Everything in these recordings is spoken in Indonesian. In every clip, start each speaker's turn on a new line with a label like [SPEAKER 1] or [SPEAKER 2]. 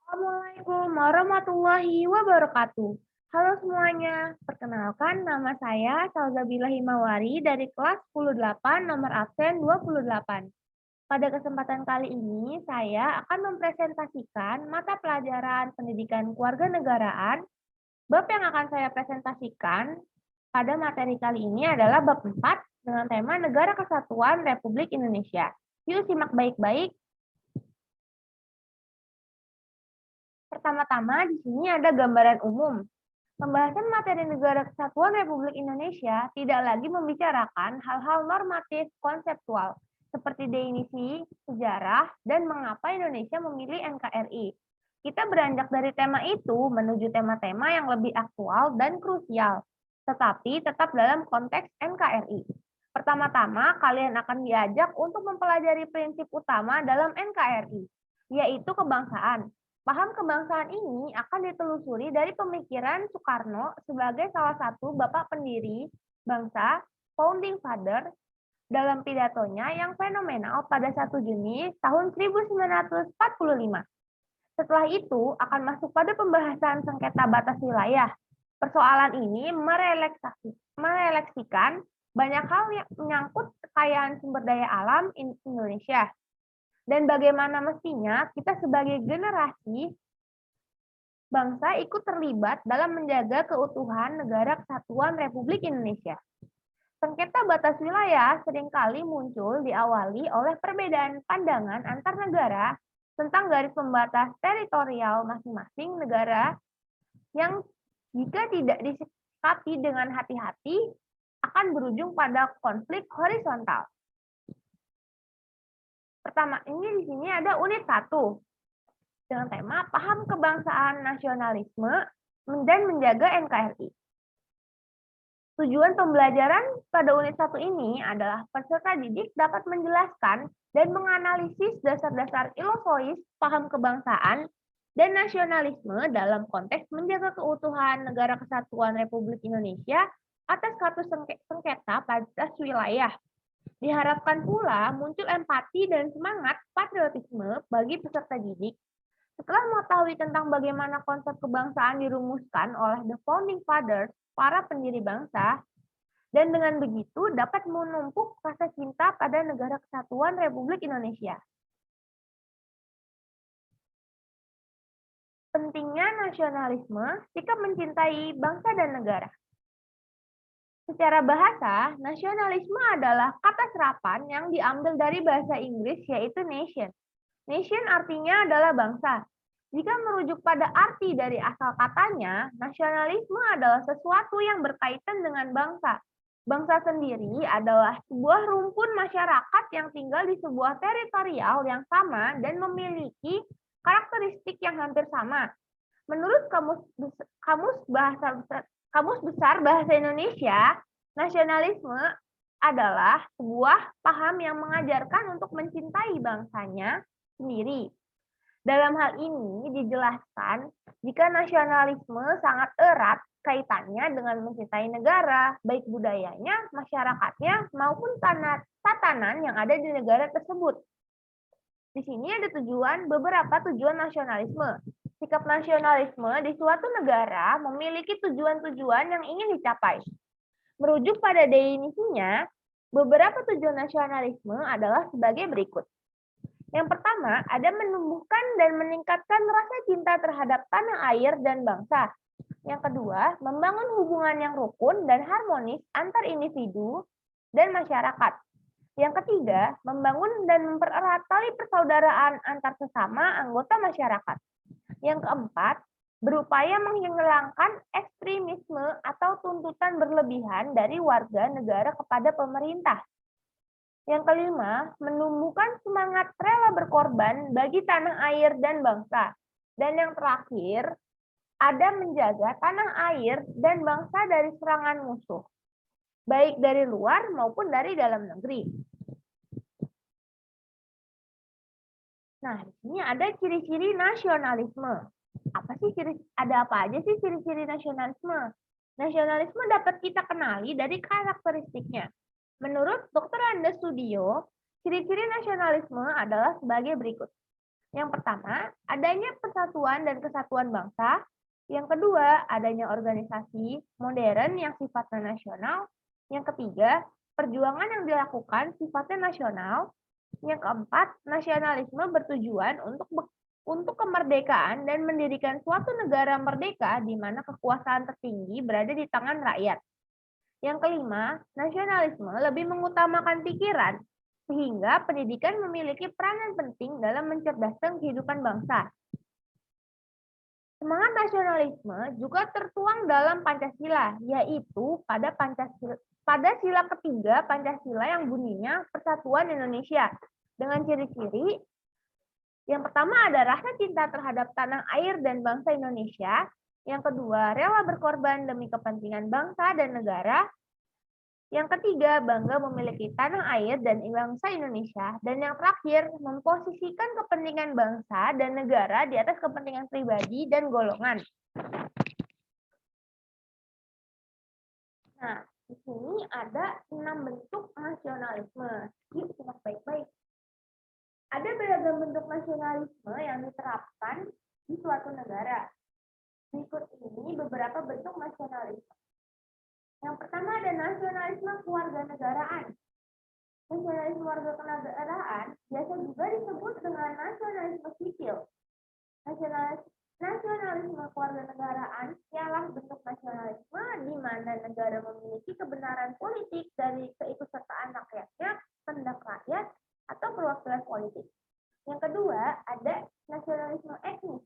[SPEAKER 1] Assalamualaikum warahmatullahi wabarakatuh. Halo semuanya, perkenalkan nama saya Salsabila Himawari dari kelas 10-8 nomor absen 28. Pada kesempatan kali ini, saya akan mempresentasikan mata pelajaran pendidikan kewarganegaraan. Bab yang akan saya presentasikan pada materi kali ini adalah bab 4 dengan tema Negara Kesatuan Republik Indonesia. Yuk simak baik-baik. Pertama-tama di sini ada gambaran umum. Pembahasan materi Negara Kesatuan Republik Indonesia tidak lagi membicarakan hal-hal normatif konseptual seperti definisi, sejarah, dan mengapa Indonesia memilih NKRI. Kita beranjak dari tema itu menuju tema-tema yang lebih aktual dan krusial, tetapi tetap dalam konteks NKRI. Pertama-tama, kalian akan diajak untuk mempelajari prinsip utama dalam NKRI, yaitu kebangsaan. Paham kebangsaan ini akan ditelusuri dari pemikiran Soekarno sebagai salah satu bapak pendiri bangsa, founding father, dalam pidatonya yang fenomenal pada 1 Juni tahun 1945. Setelah itu akan masuk pada pembahasan sengketa batas wilayah. Persoalan ini merefleksikan banyak hal yang menyangkut kekayaan sumber daya alam Indonesia dan bagaimana mestinya kita sebagai generasi bangsa ikut terlibat dalam menjaga keutuhan Negara Kesatuan Republik Indonesia. Sengketa batas wilayah seringkali muncul diawali oleh perbedaan pandangan antar negara tentang garis pembatas teritorial masing-masing negara yang jika tidak disikapi dengan hati-hati akan berujung pada konflik horizontal. Pertama, ini di sini ada unit 1 dengan tema paham kebangsaan nasionalisme dan menjaga NKRI. Tujuan pembelajaran pada unit 1 ini adalah peserta didik dapat menjelaskan dan menganalisis dasar-dasar filosofi paham kebangsaan dan nasionalisme dalam konteks menjaga keutuhan Negara Kesatuan Republik Indonesia atas kasus sengketa batas wilayah. Diharapkan pula muncul empati dan semangat patriotisme bagi peserta didik. Setelah mengetahui tentang bagaimana konsep kebangsaan dirumuskan oleh the founding fathers, para pendiri bangsa, dan dengan begitu dapat menumpuk rasa cinta pada Negara Kesatuan Republik Indonesia. Pentingnya nasionalisme, sikap mencintai bangsa dan negara. Secara bahasa, nasionalisme adalah kata serapan yang diambil dari bahasa Inggris yaitu nation. Nation artinya adalah bangsa. Jika merujuk pada arti dari asal katanya, nasionalisme adalah sesuatu yang berkaitan dengan bangsa. Bangsa sendiri adalah sebuah rumpun masyarakat yang tinggal di sebuah teritorial yang sama dan memiliki karakteristik yang hampir sama. Menurut Kamus Besar Bahasa Indonesia, nasionalisme adalah sebuah paham yang mengajarkan untuk mencintai bangsanya sendiri. Dalam hal ini dijelaskan jika nasionalisme sangat erat kaitannya dengan mencintai negara, baik budayanya, masyarakatnya, maupun tatanan yang ada di negara tersebut. Di sini ada beberapa tujuan nasionalisme. Sikap nasionalisme di suatu negara memiliki tujuan-tujuan yang ingin dicapai. Merujuk pada definisinya, beberapa tujuan nasionalisme adalah sebagai berikut. Yang pertama, ada menumbuhkan dan meningkatkan rasa cinta terhadap tanah air dan bangsa. Yang kedua, membangun hubungan yang rukun dan harmonis antar individu dan masyarakat. Yang ketiga, membangun dan mempererat tali persaudaraan antar sesama anggota masyarakat. Yang keempat, berupaya menghilangkan ekstremisme atau tuntutan berlebihan dari warga negara kepada pemerintah. Yang kelima, menumbuhkan semangat rela berkorban bagi tanah air dan bangsa. Dan yang terakhir, ada menjaga tanah air dan bangsa dari serangan musuh, baik dari luar maupun dari dalam negeri. Nah, di sini ada ciri-ciri nasionalisme. Ada apa aja sih ciri-ciri nasionalisme? Nasionalisme dapat kita kenali dari karakteristiknya. Menurut Dr. Andes Studio, ciri-ciri nasionalisme adalah sebagai berikut. Yang pertama, adanya persatuan dan kesatuan bangsa. Yang kedua, adanya organisasi modern yang sifatnya nasional. Yang ketiga, perjuangan yang dilakukan sifatnya nasional. Yang keempat, nasionalisme bertujuan untuk kemerdekaan dan mendirikan suatu negara merdeka di mana kekuasaan tertinggi berada di tangan rakyat. Yang kelima, nasionalisme lebih mengutamakan pikiran, sehingga pendidikan memiliki peranan penting dalam mencerdaskan kehidupan bangsa. Semangat nasionalisme juga tertuang dalam Pancasila, yaitu pada sila ketiga Pancasila yang bunyinya Persatuan Indonesia. Dengan ciri-ciri, yang pertama ada rasa cinta terhadap tanah air dan bangsa Indonesia. Yang kedua, rela berkorban demi kepentingan bangsa dan negara. Yang ketiga, bangga memiliki tanah air dan bangsa Indonesia. Dan yang terakhir, memposisikan kepentingan bangsa dan negara di atas kepentingan pribadi dan golongan. Nah, di sini ada 6 bentuk nasionalisme. Yuk, simak baik-baik. Ada beragam bentuk nasionalisme yang diterapkan di suatu negara. Berikut ini beberapa bentuk nasionalisme. Yang pertama ada nasionalisme kewarganegaraan. Nasionalisme kewarganegaraan biasa juga disebut dengan nasionalisme sipil. Nasionalisme kewarganegaraan ialah bentuk nasionalisme di mana negara memiliki kebenaran politik dari keikutsertaan rakyatnya, kehendak rakyat, atau perwakilan politik. Yang kedua, ada nasionalisme etnis.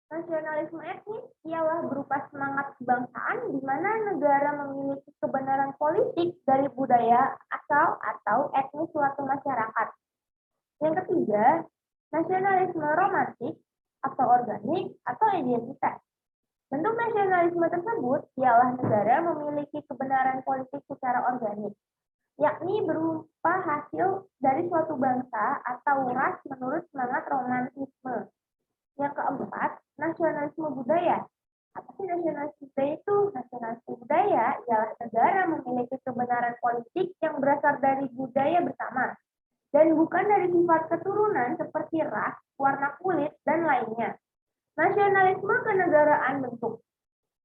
[SPEAKER 1] Nasionalisme etnis ialah berupa semangat kebangsaan di mana negara memiliki kebenaran politik dari budaya asal atau etnis suatu masyarakat. Yang ketiga, nasionalisme romantik atau organik atau identitas. Bentuk nasionalisme tersebut ialah negara memiliki kebenaran politik secara organik, yakni berupa hasil dari suatu bangsa atau ras menurut semangat romantisme. Yang keempat, nasionalisme budaya. Apa sih nasionalisme budaya itu? Nasionalisme budaya ialah negara memiliki kebenaran politik yang berasal dari budaya bersama, dan bukan dari sifat keturunan seperti ras, warna kulit, dan lainnya. Nasionalisme kenegaraan bentuk.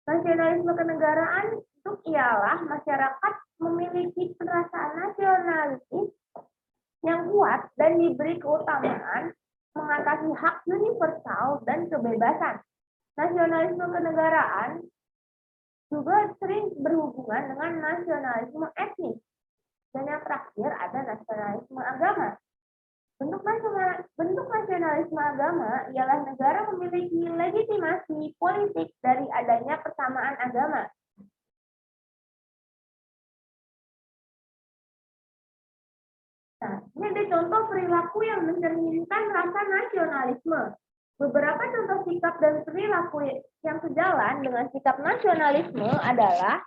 [SPEAKER 1] Nasionalisme kenegaraan bentuk ialah masyarakat memiliki perasaan nasionalis yang kuat dan diberi keutamaan mengatasi hak universal dan kebebasan. Nasionalisme kenegaraan juga sering berhubungan dengan nasionalisme etnis. Dan yang terakhir ada nasionalisme agama. Bentuk nasionalisme agama ialah negara memiliki legitimasi politik dari adanya persamaan agama. Nah, ini ada contoh perilaku yang mencerminkan rasa nasionalisme. Beberapa contoh sikap dan perilaku yang sejalan dengan sikap nasionalisme adalah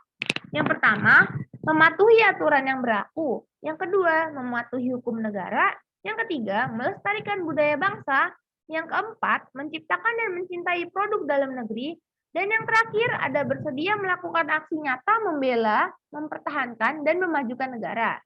[SPEAKER 1] yang pertama, mematuhi aturan yang berlaku. Yang kedua, mematuhi hukum negara. Yang ketiga, melestarikan budaya bangsa. Yang keempat, menciptakan dan mencintai produk dalam negeri. Dan yang terakhir, ada bersedia melakukan aksi nyata membela, mempertahankan, dan memajukan negara.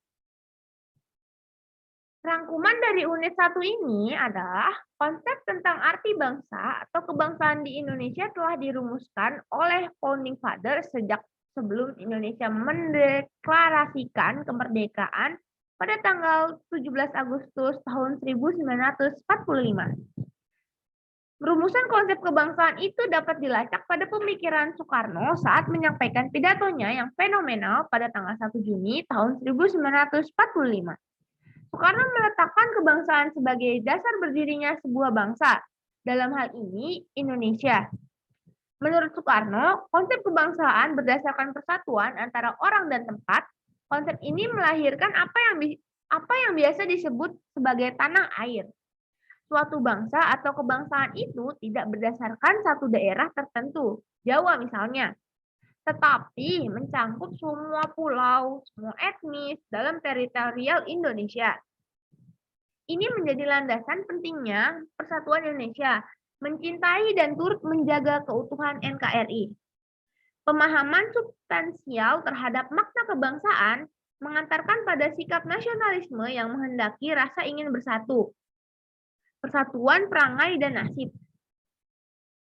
[SPEAKER 1] Rangkuman dari unit 1 ini adalah konsep tentang arti bangsa atau kebangsaan di Indonesia telah dirumuskan oleh Founding Father sejak sebelum Indonesia mendeklarasikan kemerdekaan pada tanggal 17 Agustus tahun 1945. Rumusan konsep kebangsaan itu dapat dilacak pada pemikiran Soekarno saat menyampaikan pidatonya yang fenomenal pada tanggal 1 Juni tahun 1945. Soekarno meletakkan kebangsaan sebagai dasar berdirinya sebuah bangsa, dalam hal ini Indonesia. Menurut Soekarno, konsep kebangsaan berdasarkan persatuan antara orang dan tempat. Konsep ini melahirkan apa yang biasa disebut sebagai tanah air. Suatu bangsa atau kebangsaan itu tidak berdasarkan satu daerah tertentu, Jawa misalnya, tetapi mencangkup semua pulau, semua etnis dalam teritorial Indonesia. Ini menjadi landasan pentingnya persatuan Indonesia, mencintai dan turut menjaga keutuhan NKRI. Pemahaman substansial terhadap makna kebangsaan mengantarkan pada sikap nasionalisme yang menghendaki rasa ingin bersatu. persatuan, perangai, dan nasib.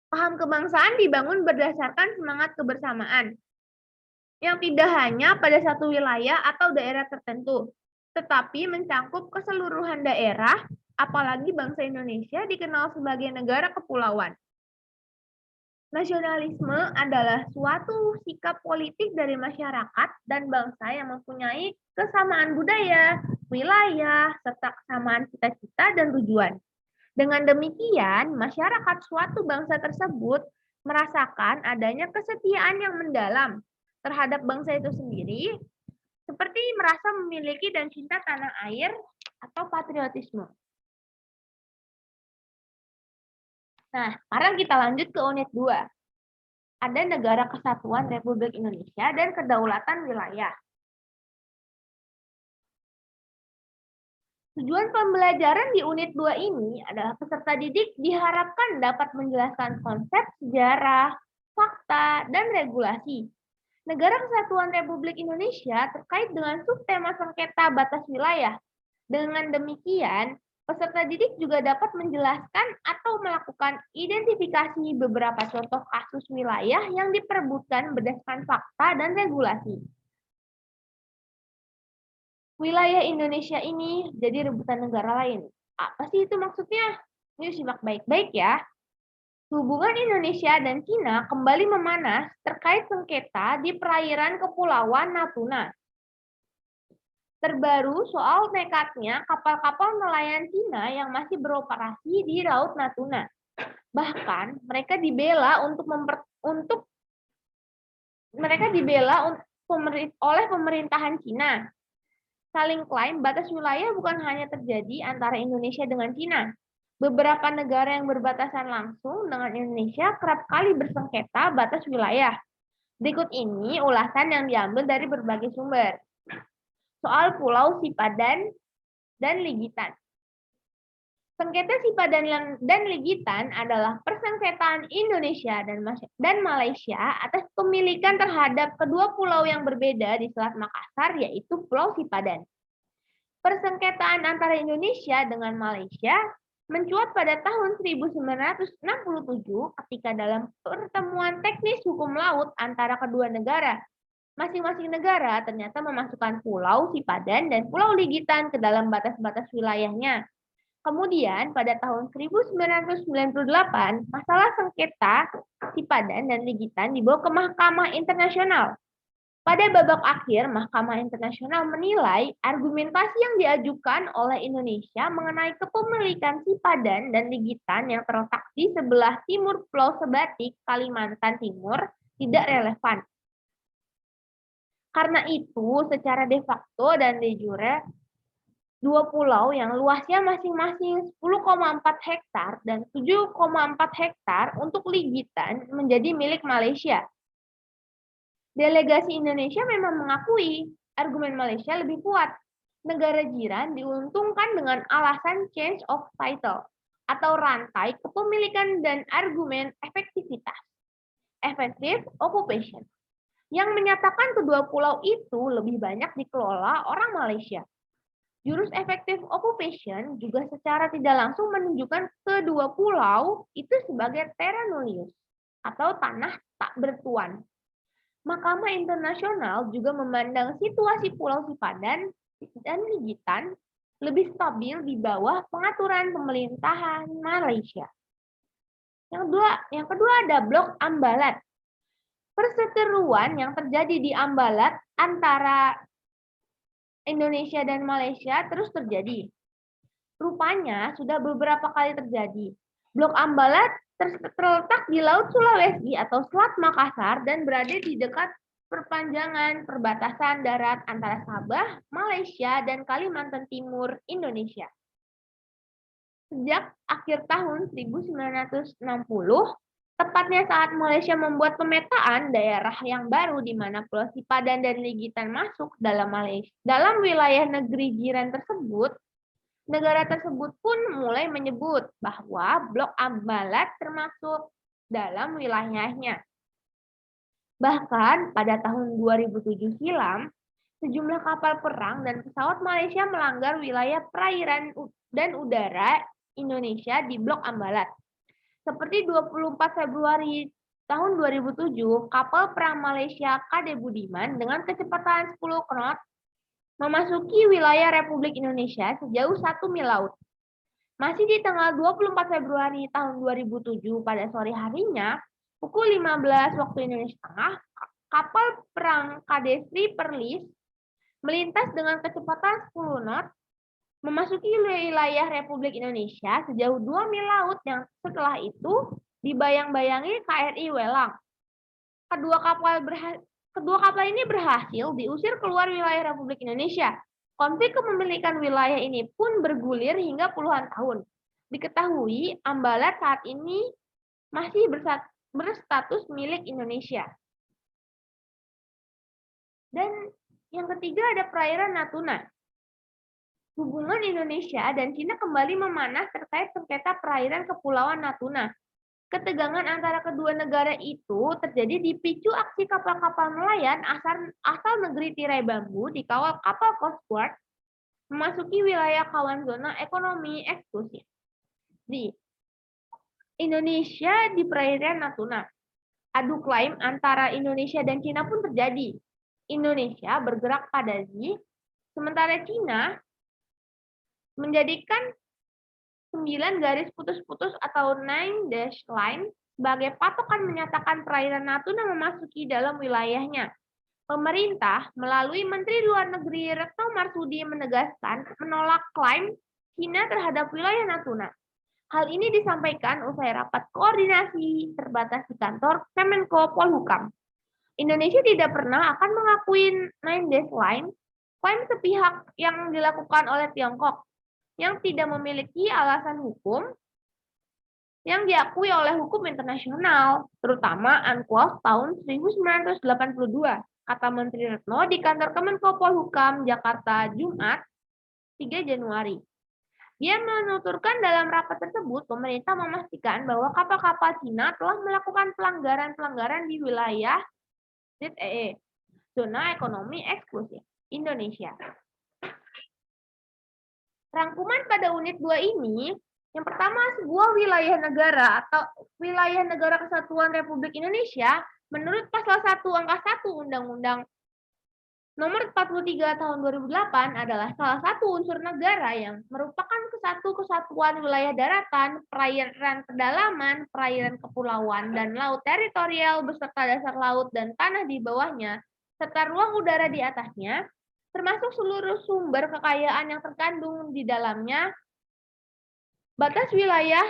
[SPEAKER 1] Paham kebangsaan dibangun berdasarkan semangat kebersamaan, yang tidak hanya pada satu wilayah atau daerah tertentu, tetapi mencakup keseluruhan daerah, apalagi bangsa Indonesia dikenal sebagai negara kepulauan. Nasionalisme adalah suatu sikap politik dari masyarakat dan bangsa yang mempunyai kesamaan budaya, wilayah, serta kesamaan cita-cita dan tujuan. Dengan demikian, masyarakat suatu bangsa tersebut merasakan adanya kesetiaan yang mendalam terhadap bangsa itu sendiri, seperti merasa memiliki dan cinta tanah air atau patriotisme. Nah, sekarang kita lanjut ke unit 2. Ada Negara Kesatuan Republik Indonesia dan Kedaulatan Wilayah. Tujuan pembelajaran di unit 2 ini adalah peserta didik diharapkan dapat menjelaskan konsep sejarah, fakta, dan regulasi Negara Kesatuan Republik Indonesia terkait dengan subtema sengketa batas wilayah. Dengan demikian, peserta didik juga dapat menjelaskan atau melakukan identifikasi beberapa contoh kasus wilayah yang diperebutkan berdasarkan fakta dan regulasi. Wilayah Indonesia ini jadi rebutan negara lain. Apa sih itu maksudnya? Yuk simak baik-baik ya. Hubungan Indonesia dan Cina kembali memanas terkait sengketa di perairan Kepulauan Natuna. Terbaru soal nekatnya kapal-kapal nelayan Cina yang masih beroperasi di Laut Natuna. Bahkan mereka dibela oleh pemerintahan Cina. Saling klaim batas wilayah bukan hanya terjadi antara Indonesia dengan Cina. Beberapa negara yang berbatasan langsung dengan Indonesia kerap kali bersengketa batas wilayah. Berikut ini ulasan yang diambil dari berbagai sumber. Soal Pulau Sipadan dan Ligitan. Sengketa Sipadan dan Ligitan adalah persengketaan Indonesia dan Malaysia atas pemilikan terhadap kedua pulau yang berbeda di Selat Makassar, yaitu Pulau Sipadan. Persengketaan antara Indonesia dengan Malaysia mencuat pada tahun 1967 ketika dalam pertemuan teknis hukum laut antara kedua negara. Masing-masing negara ternyata memasukkan Pulau Sipadan dan Pulau Ligitan ke dalam batas-batas wilayahnya. Kemudian pada tahun 1998, masalah sengketa Sipadan dan Ligitan dibawa ke Mahkamah Internasional. Pada babak akhir, Mahkamah Internasional menilai argumentasi yang diajukan oleh Indonesia mengenai kepemilikan Sipadan dan Ligitan yang terletak di sebelah timur Pulau Sebatik, Kalimantan Timur, tidak relevan. Karena itu, secara de facto dan de jure, dua pulau yang luasnya masing-masing 10,4 hektar dan 7,4 hektar untuk Ligitan menjadi milik Malaysia. Delegasi Indonesia memang mengakui argumen Malaysia lebih kuat. Negara jiran diuntungkan dengan alasan change of title atau rantai kepemilikan dan argumen efektivitas, effective occupation, yang menyatakan kedua pulau itu lebih banyak dikelola orang Malaysia. Jurus effective occupation juga secara tidak langsung menunjukkan kedua pulau itu sebagai terra nullius atau tanah tak bertuan. Mahkamah Internasional juga memandang situasi Pulau Sipadan dan Ligitan lebih stabil di bawah pengaturan pemerintahan Malaysia. Yang kedua ada Blok Ambalat. Perseteruan yang terjadi di Ambalat antara Indonesia dan Malaysia terus terjadi. Rupanya sudah beberapa kali terjadi. Blok Ambalat terletak di Laut Sulawesi atau Selat Makassar dan berada di dekat perpanjangan perbatasan darat antara Sabah, Malaysia, dan Kalimantan Timur, Indonesia. Sejak akhir tahun 1960, tepatnya saat Malaysia membuat pemetaan daerah yang baru di mana Pulau Sipadan dan Ligitan masuk dalam wilayah negeri jiran tersebut, negara tersebut pun mulai menyebut bahwa Blok Ambalat termasuk dalam wilayahnya. Bahkan pada tahun 2007 silam, sejumlah kapal perang dan pesawat Malaysia melanggar wilayah perairan dan udara Indonesia di Blok Ambalat. Seperti 24 Februari tahun 2007, kapal perang Malaysia KD Budiman dengan kecepatan 10 knot memasuki wilayah Republik Indonesia sejauh 1 mil laut. Masih di tanggal 24 Februari tahun 2007 pada sore harinya, pukul 15 waktu Indonesia Tengah, kapal perang KD Sri Perlis melintas dengan kecepatan 10 knot memasuki wilayah Republik Indonesia sejauh 2 mil laut yang setelah itu dibayang-bayangi KRI Welang. Kedua kapal ini berhasil diusir keluar wilayah Republik Indonesia. Konflik kepemilikan wilayah ini pun bergulir hingga puluhan tahun. Diketahui Ambalat saat ini masih berstatus milik Indonesia. Dan yang ketiga ada perairan Natuna. Hubungan Indonesia dan Cina kembali memanas terkait sengketa perairan Kepulauan Natuna. Ketegangan antara kedua negara itu terjadi dipicu aksi kapal-kapal nelayan asal negeri tirai bambu dikawal kapal Coast Guard memasuki wilayah kawasan zona ekonomi eksklusif di Indonesia di perairan Natuna. Adu klaim antara Indonesia dan Cina pun terjadi. Indonesia bergerak pada Z, sementara Cina menjadikan 9 garis putus-putus atau 9 dash line sebagai patokan menyatakan perairan Natuna memasuki dalam wilayahnya. Pemerintah melalui Menteri Luar Negeri Retno Marsudi menegaskan menolak klaim Cina terhadap wilayah Natuna. Hal ini disampaikan usai rapat koordinasi terbatas di kantor Kemenko Polhukam. Indonesia tidak pernah akan mengakui 9 dash line, klaim sepihak yang dilakukan oleh Tiongkok yang tidak memiliki alasan hukum yang diakui oleh hukum internasional, terutama UNCLOS tahun 1982, kata Menteri Retno di kantor Kemenko Polhukam, Jakarta, Jumat, 3 Januari. Dia menuturkan dalam rapat tersebut, pemerintah memastikan bahwa kapal-kapal Cina telah melakukan pelanggaran-pelanggaran di wilayah ZEE, Zona Ekonomi Eksklusif, Indonesia. Rangkuman pada unit 2 ini, yang pertama sebuah wilayah negara atau wilayah negara kesatuan Republik Indonesia menurut pasal 1 angka 1 Undang-Undang Nomor 43 Tahun 2008 adalah salah satu unsur negara yang merupakan kesatuan wilayah daratan, perairan pedalaman, perairan kepulauan, dan laut teritorial beserta dasar laut dan tanah di bawahnya, serta ruang udara di atasnya, termasuk seluruh sumber kekayaan yang terkandung di dalamnya. Batas wilayah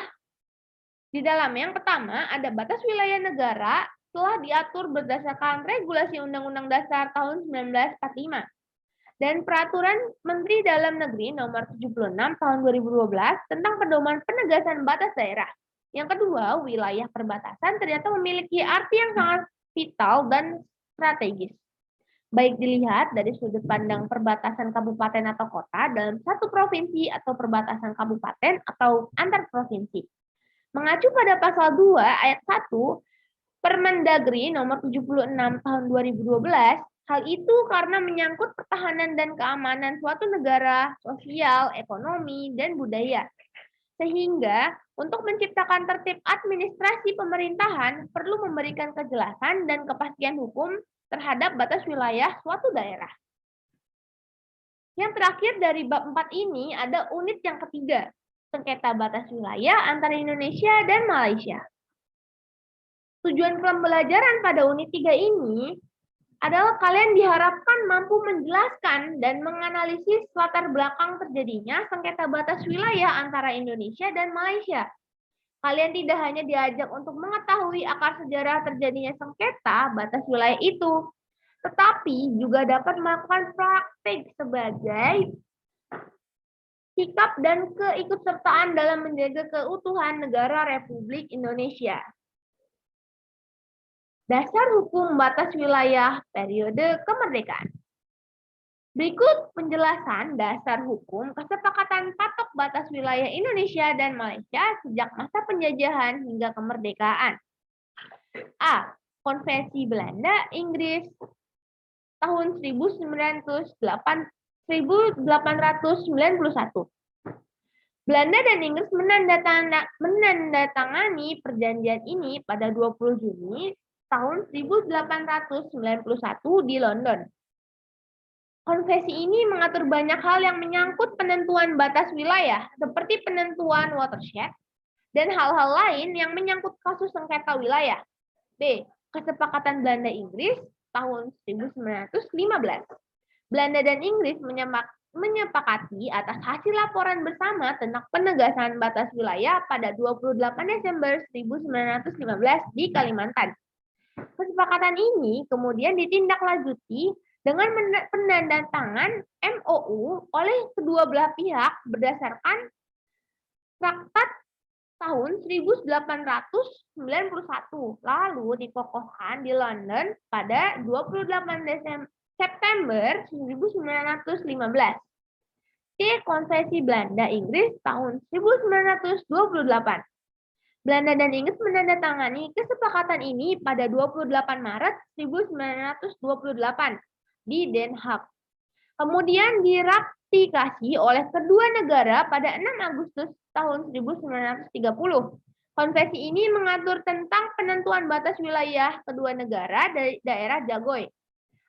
[SPEAKER 1] di dalamnya yang pertama ada batas wilayah negara telah diatur berdasarkan regulasi Undang-Undang Dasar tahun 1945 dan Peraturan Menteri Dalam Negeri Nomor 76 tahun 2012 tentang pedoman penegasan batas daerah. Yang kedua, wilayah perbatasan ternyata memiliki arti yang sangat vital dan strategis. Baik dilihat dari sudut pandang perbatasan kabupaten atau kota dalam satu provinsi atau perbatasan kabupaten atau antar provinsi. Mengacu pada pasal 2 ayat 1 Permendagri nomor 76 tahun 2012, hal itu karena menyangkut pertahanan dan keamanan suatu negara, sosial, ekonomi, dan budaya. Sehingga untuk menciptakan tertib administrasi pemerintahan perlu memberikan kejelasan dan kepastian hukum terhadap batas wilayah suatu daerah. Yang terakhir dari bab 4 ini ada unit yang ketiga, sengketa batas wilayah antara Indonesia dan Malaysia. Tujuan pembelajaran pada unit 3 ini adalah kalian diharapkan mampu menjelaskan dan menganalisis latar belakang terjadinya sengketa batas wilayah antara Indonesia dan Malaysia. Kalian tidak hanya diajak untuk mengetahui akar sejarah terjadinya sengketa batas wilayah itu, tetapi juga dapat melakukan praktik sebagai sikap dan keikutsertaan dalam menjaga keutuhan negara Republik Indonesia. Dasar hukum batas wilayah periode kemerdekaan. Berikut penjelasan dasar hukum kesepakatan patok batas wilayah Indonesia dan Malaysia sejak masa penjajahan hingga kemerdekaan. A. Konvensi Belanda Inggris tahun 1891. Belanda dan Inggris menandatangani perjanjian ini pada 20 Juni tahun 1891 di London. Konvensi ini mengatur banyak hal yang menyangkut penentuan batas wilayah, seperti penentuan watershed, dan hal-hal lain yang menyangkut kasus sengketa wilayah. B. Kesepakatan Belanda-Inggris tahun 1915. Belanda dan Inggris menyepakati atas hasil laporan bersama tentang penegasan batas wilayah pada 28 Desember 1915 di Kalimantan. Kesepakatan ini kemudian ditindaklanjuti dengan penandatangan MOU oleh kedua belah pihak berdasarkan Traktat tahun 1891, lalu dikokohkan di London pada 28 September 1915. C. Konvensi Belanda-Inggris tahun 1928. Belanda dan Inggris menandatangani kesepakatan ini pada 28 Maret 1928 di Den Haag. Kemudian diratifikasi oleh kedua negara pada 6 Agustus tahun 1930. Konvensi ini mengatur tentang penentuan batas wilayah kedua negara dari daerah Jagoy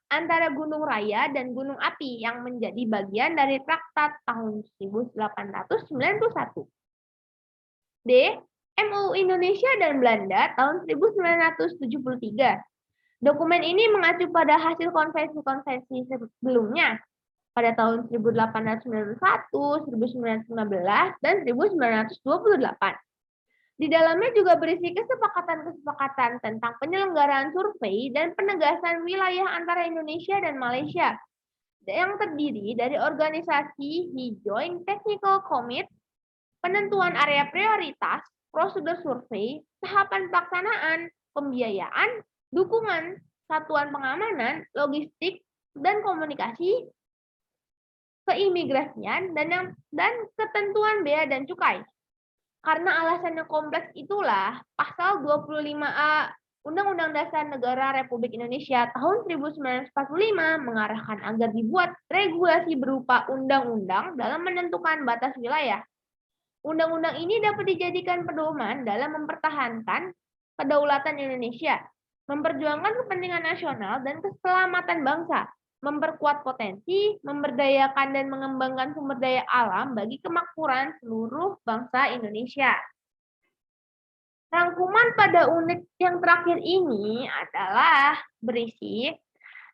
[SPEAKER 1] antara Gunung Raya dan Gunung Api yang menjadi bagian dari Traktat tahun 1891. D. MOU Indonesia dan Belanda tahun 1973. Dokumen ini mengacu pada hasil konvensi-konvensi sebelumnya pada tahun 1891, 1919, dan 1928. Di dalamnya juga berisi kesepakatan-kesepakatan tentang penyelenggaraan survei dan penegasan wilayah antara Indonesia dan Malaysia yang terdiri dari organisasi Joint Technical Committee, penentuan area prioritas, prosedur survei, tahapan pelaksanaan, pembiayaan, dukungan, satuan pengamanan, logistik, dan komunikasi, keimigrasian, dan ketentuan bea dan cukai. Karena alasannya kompleks itulah, pasal 25A Undang-Undang Dasar Negara Republik Indonesia tahun 1945 mengarahkan agar dibuat regulasi berupa undang-undang dalam menentukan batas wilayah. Undang-undang ini dapat dijadikan pedoman dalam mempertahankan kedaulatan Indonesia, memperjuangkan kepentingan nasional dan keselamatan bangsa, memperkuat potensi, memberdayakan dan mengembangkan sumber daya alam bagi kemakmuran seluruh bangsa Indonesia. Rangkuman pada unit yang terakhir ini adalah berisi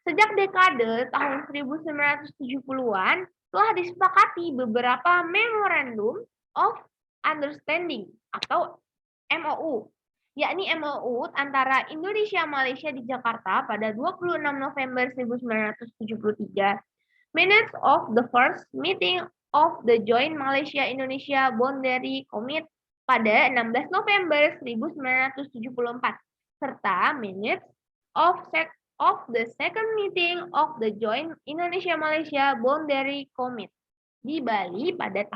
[SPEAKER 1] sejak dekade tahun 1970-an telah disepakati beberapa Memorandum of Understanding atau MOU, yakni MOU antara Indonesia Malaysia di Jakarta pada 26 November 1973, Minutes of the First Meeting of the Joint Malaysia-Indonesia Boundary Committee pada 16 November 1974, serta Minutes of the Second Meeting of the Joint Indonesia-Malaysia Boundary Committee di Bali pada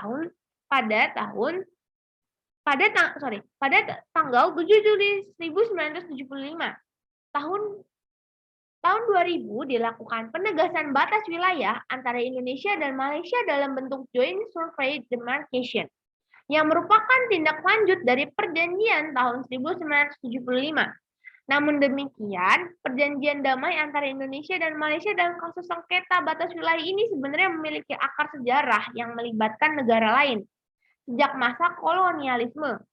[SPEAKER 1] tanggal 7 Juli 1975. Tahun 2000 dilakukan penegasan batas wilayah antara Indonesia dan Malaysia dalam bentuk Joint Survey Demarcation, yang merupakan tindak lanjut dari perjanjian tahun 1975. Namun demikian, perjanjian damai antara Indonesia dan Malaysia dalam kasus sengketa batas wilayah ini sebenarnya memiliki akar sejarah yang melibatkan negara lain sejak masa kolonialisme.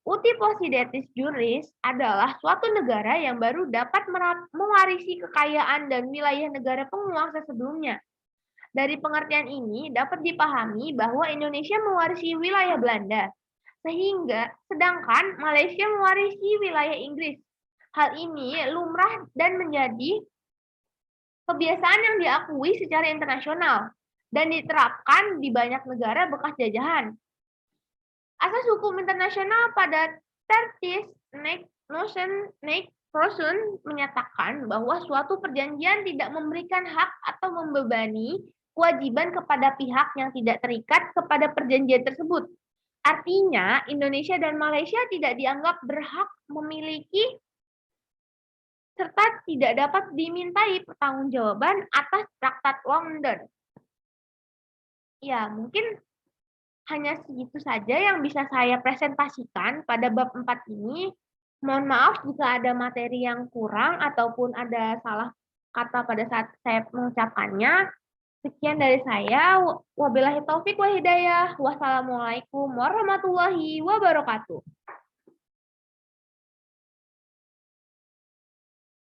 [SPEAKER 1] Uti possidetis juris adalah suatu negara yang baru dapat mewarisi kekayaan dan wilayah negara penguasa sebelumnya. Dari pengertian ini dapat dipahami bahwa Indonesia mewarisi wilayah Belanda, sedangkan Malaysia mewarisi wilayah Inggris. Hal ini lumrah dan menjadi kebiasaan yang diakui secara internasional dan diterapkan di banyak negara bekas jajahan. Asas hukum internasional pada 30th Notion menyatakan bahwa suatu perjanjian tidak memberikan hak atau membebani kewajiban kepada pihak yang tidak terikat kepada perjanjian tersebut. Artinya, Indonesia dan Malaysia tidak dianggap berhak memiliki serta tidak dapat dimintai pertanggungjawaban atas Traktat London. Ya, mungkin Hanya segitu saja yang bisa saya presentasikan pada bab 4 ini. Mohon maaf jika ada materi yang kurang ataupun ada salah kata pada saat saya mengucapkannya. Sekian dari saya. Wabillahi taufik wa hidayah. Wassalamualaikum warahmatullahi wabarakatuh.